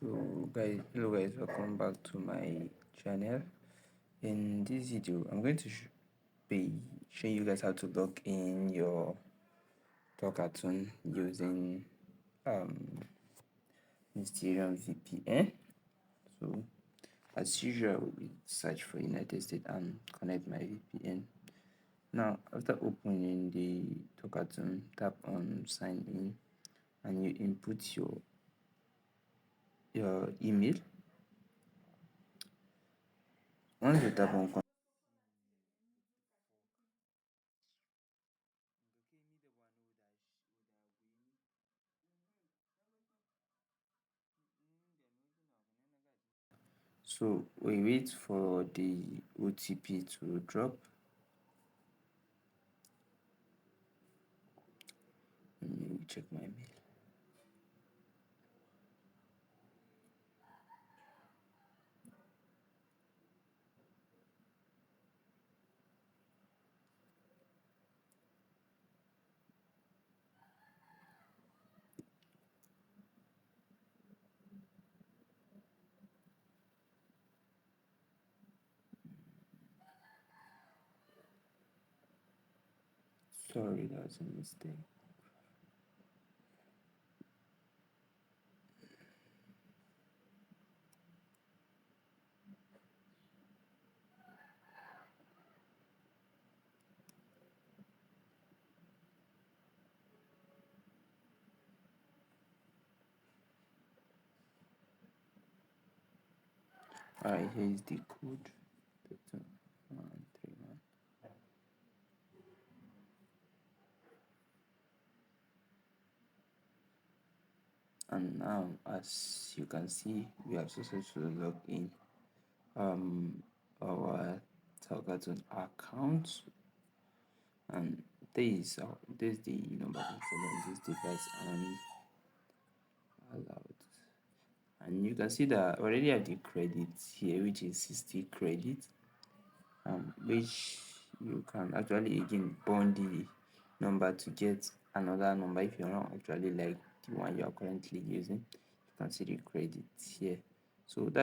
Hello guys, welcome back to my channel. In this video, I'm going to be showing you guys how to log in your Talkatone using Mysterium VPN. So, as usual, we search for United States and connect my VPN. Now, after opening the Talkatone, tap on Sign In, and you input your email. Once you tap on so we wait for the OTP to drop. Let me check my mail. Sorry, that was a mistake. Alright, here is the code. 131. And now, as you can see, we have successfully logged in our Talkatone account, and this is the number on this device and allowed. And you can see that I already have the credits here, which is 60 credits, which you can actually again bond the number to get another number if you're not actually like the one you are currently using. You can see the credits here. So that